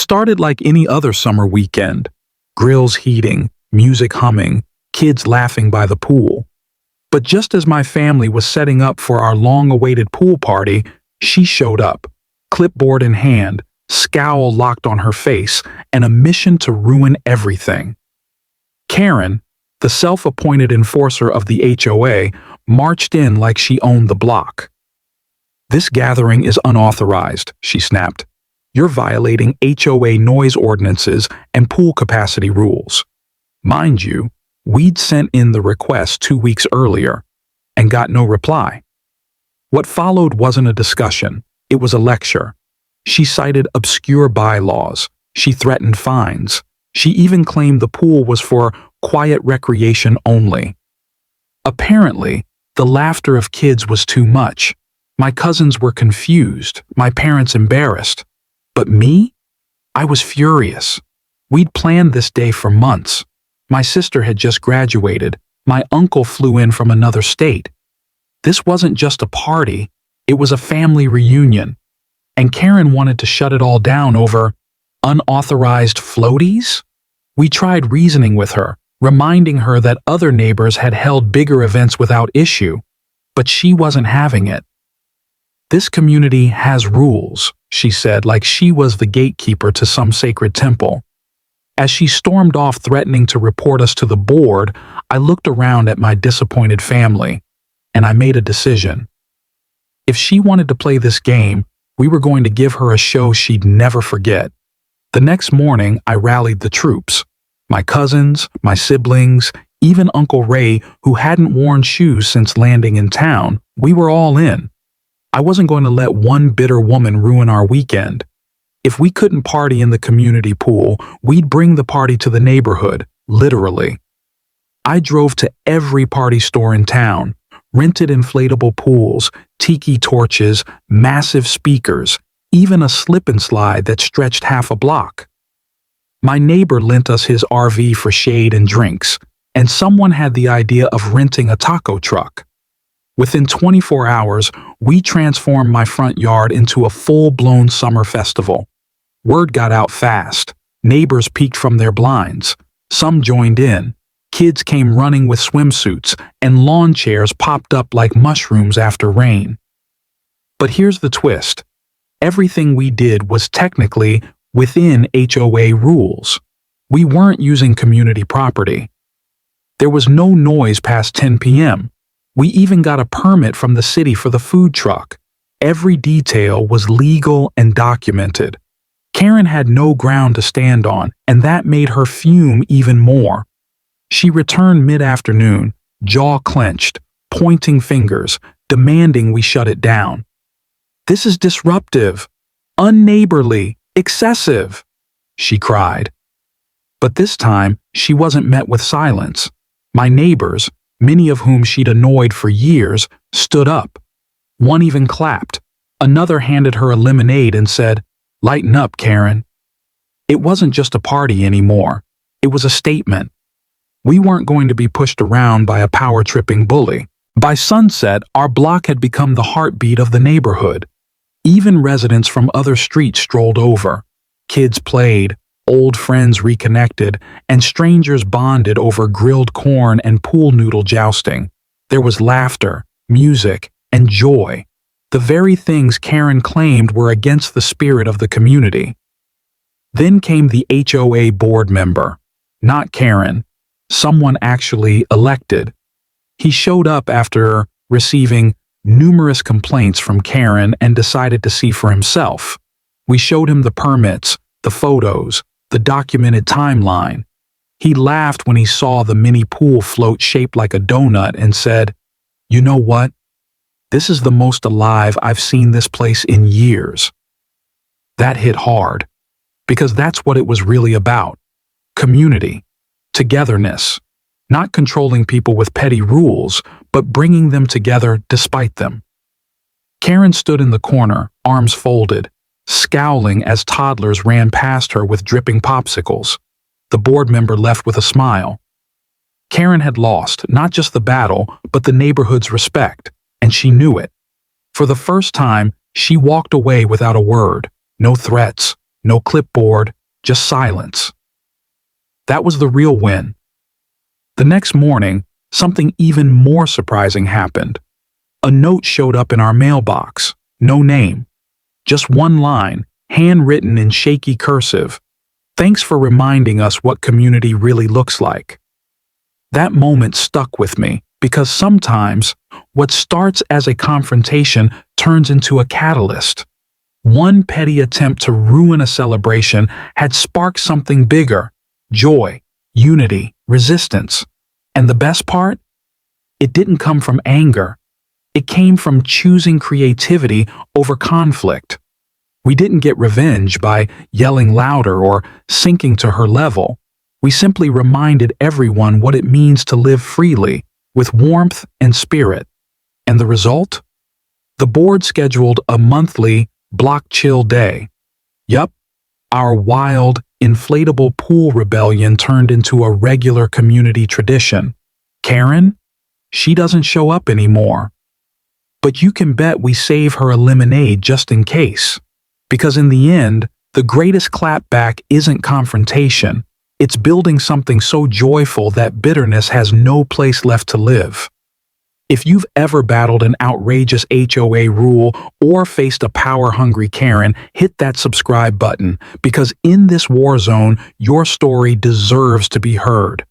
started like any other summer weekend. Grills heating, music humming, kids laughing by the pool. But just as my family was setting up for our long-awaited pool party, she showed up, clipboard in hand, scowl locked on her face, and a mission to ruin everything. Karen, the self-appointed enforcer of the HOA, marched in like she owned the block. "This gathering is unauthorized," she snapped. "You're violating HOA noise ordinances and pool capacity rules." Mind you, we'd sent in the request 2 weeks earlier and got no reply. What followed wasn't a discussion, it was a lecture. She cited obscure bylaws, she threatened fines, she even claimed the pool was for quiet recreation only. Apparently, the laughter of kids was too much. My cousins were confused, my parents embarrassed. But me? I was furious. We'd planned this day for months. My sister had just graduated. My uncle flew in from another state. This wasn't just a party, it was a family reunion. And Karen wanted to shut it all down over unauthorized floaties? We tried reasoning with her, reminding her that other neighbors had held bigger events without issue, but she wasn't having it. "This community has rules," she said, like she was the gatekeeper to some sacred temple. As she stormed off threatening to report us to the board, I looked around at my disappointed family, and I made a decision. If she wanted to play this game, we were going to give her a show she'd never forget. The next morning, I rallied the troops. My cousins, my siblings, even Uncle Ray, who hadn't worn shoes since landing in town, we were all in. I wasn't going to let one bitter woman ruin our weekend. If we couldn't party in the community pool, we'd bring the party to the neighborhood, literally. I drove to every party store in town, rented inflatable pools, tiki torches, massive speakers, even a slip and slide that stretched half a block. My neighbor lent us his RV for shade and drinks, and someone had the idea of renting a taco truck. Within 24 hours, we transformed my front yard into a full-blown summer festival. Word got out fast. Neighbors peeked from their blinds. Some joined in. Kids came running with swimsuits, and lawn chairs popped up like mushrooms after rain. But here's the twist. Everything we did was technically within HOA rules. We weren't using community property. There was no noise past 10 p.m. We even got a permit from the city for the food truck. Every detail was legal and documented. Karen had no ground to stand on, and that made her fume even more. She returned mid-afternoon, jaw clenched, pointing fingers, demanding we shut it down. "This is disruptive, unneighborly, excessive," she cried. But this time, she wasn't met with silence. My neighbors, many of whom she'd annoyed for years, stood up. One even clapped. Another handed her a lemonade and said, "Lighten up, Karen." It wasn't just a party anymore. It was a statement. We weren't going to be pushed around by a power-tripping bully. By sunset, our block had become the heartbeat of the neighborhood. Even residents from other streets strolled over. Kids played, old friends reconnected, and strangers bonded over grilled corn and pool noodle jousting. There was laughter, music, and joy. The very things Karen claimed were against the spirit of the community. Then came the HOA board member. Not Karen. Someone actually elected. He showed up after receiving numerous complaints from Karen and decided to see for himself. We showed him the permits, the photos, the documented timeline. He laughed when he saw the mini pool float shaped like a donut and said, "You know what? This is the most alive I've seen this place in years." That hit hard, because that's what it was really about. Community, togetherness, not controlling people with petty rules, but bringing them together despite them. Karen stood in the corner, arms folded, scowling as toddlers ran past her with dripping popsicles. The board member left with a smile. Karen had lost not just the battle, but the neighborhood's respect, and she knew it. For the first time, she walked away without a word, no threats, no clipboard, just silence. That was the real win. The next morning, something even more surprising happened. A note showed up in our mailbox. No name. Just one line, handwritten in shaky cursive. Thanks for reminding us what community really looks like. That moment stuck with me because sometimes what starts as a confrontation turns into a catalyst. One petty attempt to ruin a celebration had sparked something bigger: joy, unity, resistance. And the best part? It didn't come from anger. It came from choosing creativity over conflict. We didn't get revenge by yelling louder or sinking to her level. We simply reminded everyone what it means to live freely, with warmth and spirit. And the result? The board scheduled a monthly block chill day. Yup, our wild, inflatable pool rebellion turned into a regular community tradition. Karen? She doesn't show up anymore. But you can bet we save her a lemonade just in case. Because in the end, the greatest clapback isn't confrontation. It's building something so joyful that bitterness has no place left to live. If you've ever battled an outrageous HOA rule or faced a power-hungry Karen, hit that subscribe button, because in this war zone, your story deserves to be heard.